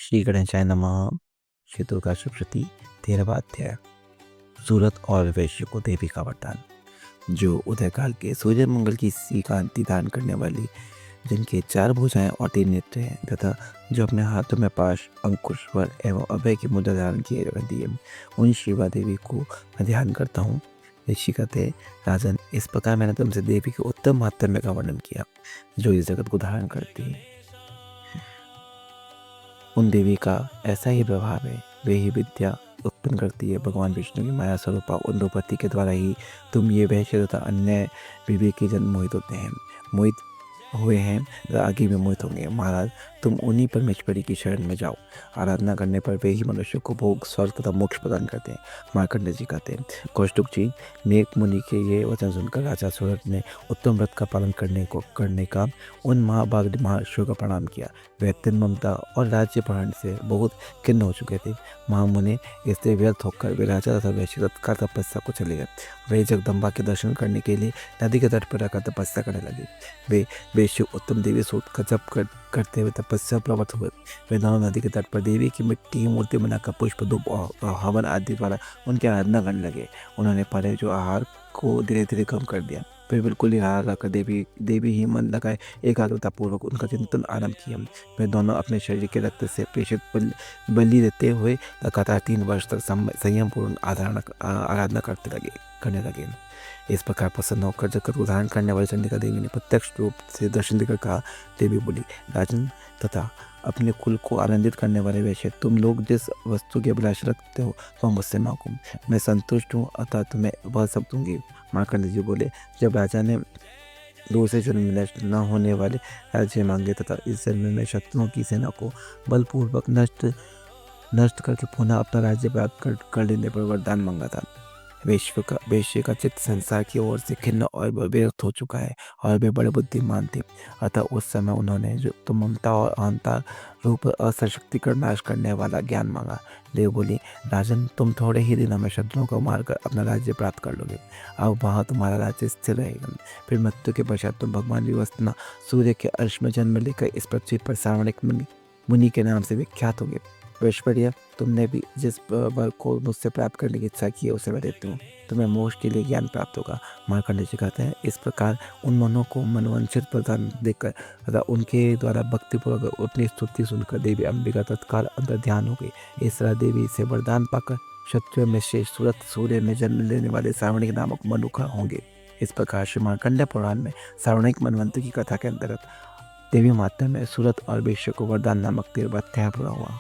श्री गणेशाय नमः। श्री दुर्गा सप्तशती 13वां अध्याय। सूरत और वैश्य को देवी का वरदान। जो उदय काल के सूर्य मंगल की सी कांति दान करने वाली, जिनके 4 भुजाएं और 3 नेत्र हैं, तथा जो अपने हाथों में पाश, अंकुश, वर एवं अभय की मुद्रा धारण किए रहती है, उन शिवा देवी को मैं ध्यान करता हूँ। ऋषि कहते, राजन, इस प्रकार मैंने तुमसे देवी के उत्तम महात्म्य का वर्णन किया, जो इस जगत को धारण करती है। उन देवी का ऐसा ही प्रभाव है, वे ही विद्या उत्पन्न करती है। भगवान विष्णु की माया स्वरूपा उन द्रौपदी के द्वारा ही तुम ये वैश्य तथा अन्य विवेक के जन मोहित होते हैं, मोहित हुए हैं, आगे में मोहित होंगे। महाराज, तुम उन्हीं परमेश्वरी की शरण में जाओ। आराधना करने पर वे ही मनुष्य को भोग, स्वर्ग तथा मोक्ष प्रदान करते हैं। मार्कंडे जी कहते हैं, कौष्टुक जी, मेघ मुनि के ये वचन सुनकर राजा सूरत ने उत्तम व्रत का पालन करने का उन महाभाग महर्षियों का प्रणाम किया। वे अत्यंत ममता और राज्य प्राण से बहुत खिन्न हो चुके थे। महामुनि इससे व्यर्थ होकर वे राजा तथा वैश्य तत्काल तपस्या को चले गए। वे जगदम्बा के दर्शन करने के लिए नदी के तट पर रहकर तपस्या करने लगे। वे वैश्य उत्तम देवी सूत का जप करते हुए तपस्या प्रवृत्त हुए। वे दोनों नदी के तट पर देवी की मिट्टी की मूर्ति बनाकर पुष्प, धूप और हवन आदि द्वारा उनकी आराधना करने लगे। उन्होंने पहले जो आहार को धीरे धीरे कम कर दिया, फिर बिल्कुल ही आहार रखकर देवी ही मन लगाए एकाग्रता पूर्वक उनका चिंतन आरंभ किया। वे दोनों अपने शरीर के रक्त से प्रेषित बलि देते हुए लगातार 3 वर्ष तक संयम पूर्ण आराधना करने लगे। इस प्रकार प्रसन्न होकर जगत को धारण करने वाली चंडिका देवी ने प्रत्यक्ष रूप से दर्शन देकर कहा, देवी बोली, राजन तथा अपने कुल को आनंदित करने वाले वैश्य, तुम लोग जिस वस्तु की अभिलाषा रखते हो वह मुझसे मांगो, मैं संतुष्ट हूँ, अतः तुम्हें वह सब दूंगी। मार्कंडेय जी बोले, जब राजा ने दूसरे जन्म में नष्ट न होने वाले राज्य मांगे तथा इस जन्म में शत्रुओं की सेना को बलपूर्वक नष्ट करके पुनः अपना राज्य प्राप्त कर लेने पर वरदान मांगा था। वैश्य का चित्त संसार की ओर से खिन्न और व्यर्थ हो चुका है और वे बड़े बुद्धिमान थे। अतः उस समय उन्होंने जो तो ममता और अहंता रूप असशक्ति का नाश करने वाला ज्ञान मांगा। देव बोली, राजन, तुम थोड़े ही दिनों में शत्रुओं को मारकर अपना राज्य प्राप्त कर लोगे। अब वहाँ तुम्हारा राज्य स्थिर रहेगा। फिर मृत्यु के पश्चात तुम भगवान विवस्तना सूर्य के अंश में जन्म लेकर इस पृथ्वी पर सावर्णिक मुनि के नाम से विख्यात होगे। वैश्वर्य, तुमने भी जिस वर को मुझसे प्राप्त करने की इच्छा की है उसे मैं देती हूँ। तुम्हें मोक्ष के लिए ज्ञान प्राप्त होगा। मार्कंडेय जी कहते हैं, इस प्रकार उन मनों को मनोवांछित प्रदान देकर तथा उनके द्वारा भक्तिपूर्वक अपनी स्तुति सुनकर देवी अंबिका तत्काल अंतर ध्यान हो गई। इस तरह देवी से वरदान पाकर क्षत्रियों में शेष सूरत सूर्य में जन्म लेने वाले सावर्णिक नामक मनुखा होंगे। इस प्रकार श्री मार्कंडेय पुराण में सावर्णिक मनवंतर की कथा के अंतर्गत देवी माता में सूरत और वैश्य को वरदान नामक 13वां अध्याय पूरा हुआ।